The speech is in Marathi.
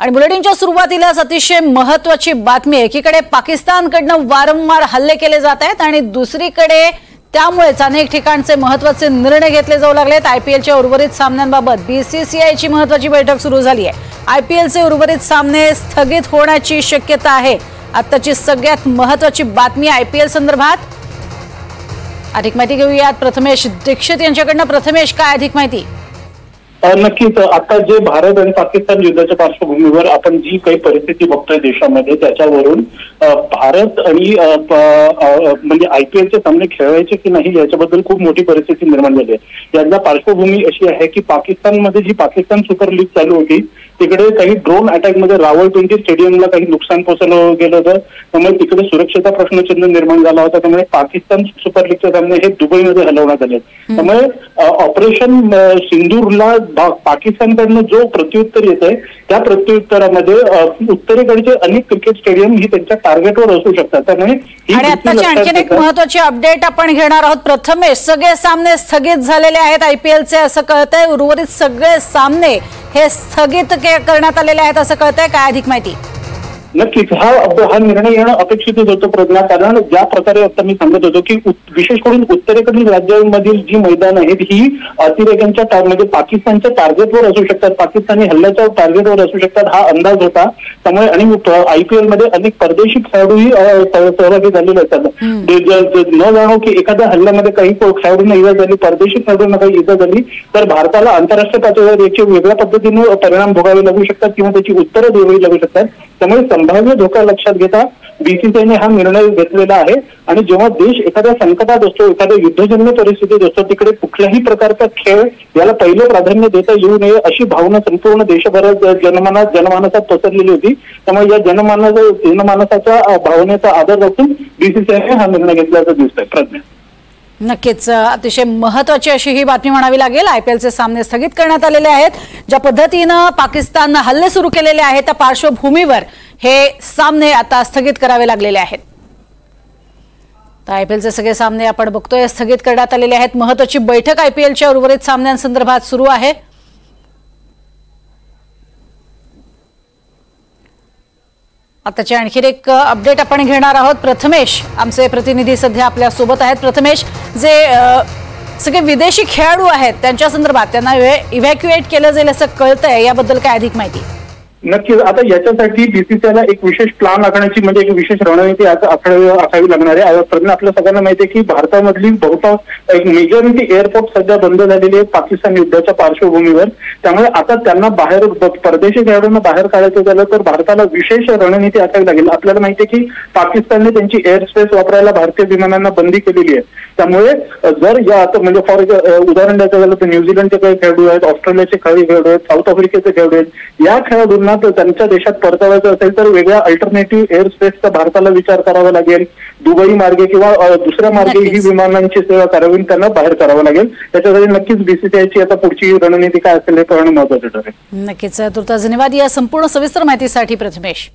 आणि बुलेटिनच्या सुरुवातीलाच अतिशय महत्त्वाची बातमी आहे। एकीकडे पाकिस्तानकडून वारंवार हल्ले केले जात आहेत आणि दुसरीकडे त्यामुळेच अनेक ठिकाणचे महत्त्वाचे निर्णय घेतले जाऊ लागलेत। आयपीएलच्या उर्वरित सामन्यांबाबत बीसीसीआयची महत्त्वाची बैठक सुरू झाली आहे। आयपीएलचे उर्वरित सामने स्थगित होण्याची शक्यता आहे। आताची सगळ्यात महत्त्वाची बातमी आयपीएल संदर्भात अधिक माहिती घेऊयात प्रथमेश दीक्षित यांच्याकडून। प्रथमेश, काय अधिक माहिती? नक्कीच आता जे भारत आणि पाकिस्तान युद्धाच्या पार्श्वभूमीवर आपण जी काही परिस्थिती बघतोय देशामध्ये त्याच्यावरून भारत आणि म्हणजे आयपीएलचे सामने खेळवायचे की नाही याच्याबद्दल खूप मोठी परिस्थिती निर्माण झाली आहे। याला पार्श्वभूमी अशी आहे की पाकिस्तानमध्ये जी पाकिस्तान सुपर लीग चालू होती तिकडे काही ड्रोन अटॅक मध्ये रावलपिंडी स्टेडियमला काही नुकसान पोहोचवलं गेलं होतं, त्यामुळे तिकडे सुरक्षेचा प्रश्नचिन्ह निर्माण झाला होता। त्यामुळे पाकिस्तान सुपर लीगचे सामने हे दुबईमध्ये हलवण्यात आले। त्यामुळे ऑपरेशन सिंदूरला पाकिस्तानकडनं जो प्रत्युत्तर येत आहे त्या प्रत्युत्तरामध्ये उत्तरेकडचे अनेक क्रिकेट स्टेडियम ही त्यांच्या टार्गेटवर असू शकतात। त्यामुळे आताची आणखी एक महत्त्वाची अपडेट आपण घेणार आहोत। प्रथमेश, सगळे सामने स्थगित झालेले आहेत आयपीएलचे असं कळतंय। उर्वरित सगळे सामने हे स्थगित करण्यात आलेले आहेत असं कळतंय, काय अधिक माहिती? नक्कीच हा निर्णय येणं अपेक्षितच होतं प्रज्ञा, कारण ज्या प्रकारे आता मी सांगत होतो की विशेष करून उत्तरेकडील राज्यांमधील जी मैदान आहेत ही अतिरेक्यांच्या म्हणजे पाकिस्तानच्या टार्गेटवर असू शकतात, पाकिस्तानी हल्ल्याच्या टार्गेटवर असू शकतात हा अंदाज होता। त्यामुळे आणि आयपीएल मध्ये अनेक परदेशी खेळाडूही सहभागी झालेले असतात। न जाणो की एखाद्या हल्ल्यामध्ये काही खेळाडूंना इजा झाली, परदेशी खेळाडूंना काही इजा झाली तर भारताला आंतरराष्ट्रीय पातळीवर याचे वेगळ्या पद्धतीने परिणाम भोगावे लागू शकतात किंवा त्याची उत्तरं द्यावी लागू शकतात। त्यामुळे संभाव्य धोका लक्षात घेता बीसीसीआयने हा निर्णय घेतलेला आहे। आणि जेव्हा देश एखाद्या संकटात असतो, एखाद्या युद्धजन्य परिस्थितीत असतो, तिकडे कुठल्याही प्रकारचा खेळ याला पहिलं प्राधान्य देता येऊ नये अशी भावना संपूर्ण देशभरात जनमानसात पसरलेली होती। त्यामुळे या जनमानसाच्या भावनेचा आदर राखून बीसीसीआयने हा निर्णय घेतल्याचं दिसतंय प्रज्ञा। नक्कीच अतिशय महत्त्वाची अशी ही बातमी म्हणावी लागेल। आयपीएलचे सामने स्थगित करण्यात आलेले आहेत। ज्या पद्धतीनं पाकिस्तानने हल्ले सुरू केलेले आहेत त्या पार्श्वभूमीवर हे सामने आता स्थगित करावे लागलेले आहेत। तर आयपीएलचे सगळे सामने आपण बघतोय स्थगित करण्यात आलेले आहेत। महत्त्वाची बैठक आयपीएलच्या उर्वरित सामन्यांसंदर्भात सुरू आहे। आताची आणखी एक अपडेट आपण घेणार आहोत। प्रथमेश, आमचे प्रतिनिधी सध्या आपल्या सोबत आहेत। प्रथमेश, जे सगळे विदेशी खेळाडू आहेत त्यांच्या संदर्भात त्यांना इव्हॅक्युएट केलं जाईल असं कळतंय, याबद्दल काय अधिक माहिती? नक्कीच आता याच्यासाठी बीसीसीआयला एक विशेष प्लान आखण्याची म्हणजे एक विशेष रणनीती आखावी लागणार आहे। प्रज्ञा, आपल्या सगळ्यांना माहिती आहे की भारतामधली बहुतांश एक मेजॉरिटी एअरपोर्ट सध्या बंद झालेली आहे पाकिस्तान युद्धाच्या पार्श्वभूमीवर। त्यामुळे आता त्यांना बाहेर परदेशी खेळाडूंना बाहेर काढायचं झालं तर भारताला विशेष रणनीती आखावी लागेल। आपल्याला माहिती आहे की पाकिस्तानने त्यांची एअर स्पेस वापरायला भारतीय विमानांना बंदी केलेली आहे। त्यामुळे जर या आता म्हणजे फॉर उदाहरण द्यायचं झालं तर न्यूझीलंडचे काही खेळाडू आहेत, ऑस्ट्रेलियाचे खेळाडू आहेत, साऊथ आफ्रिकेचे खेळाडू आहेत, या खेळाडूंना त्यांच्या देशात परतवायचं असेल तर वेगळ्या अल्टरनेटिव्ह एअर स्पेसचा भारताला विचार करावा लागेल। दुबई मार्गे किंवा दुसऱ्या मार्गे ही विमानांची सेवा करावी त्यांना बाहेर करावं लागेल। त्याच्यासाठी नक्कीच बीसीसीआयची आता पुढची रणनीती काय असेल हे पाहणं महत्त्वाचं ठरेल। नक्कीच तुर्तास धन्यवाद या संपूर्ण सविस्तर माहितीसाठी प्रथमेश।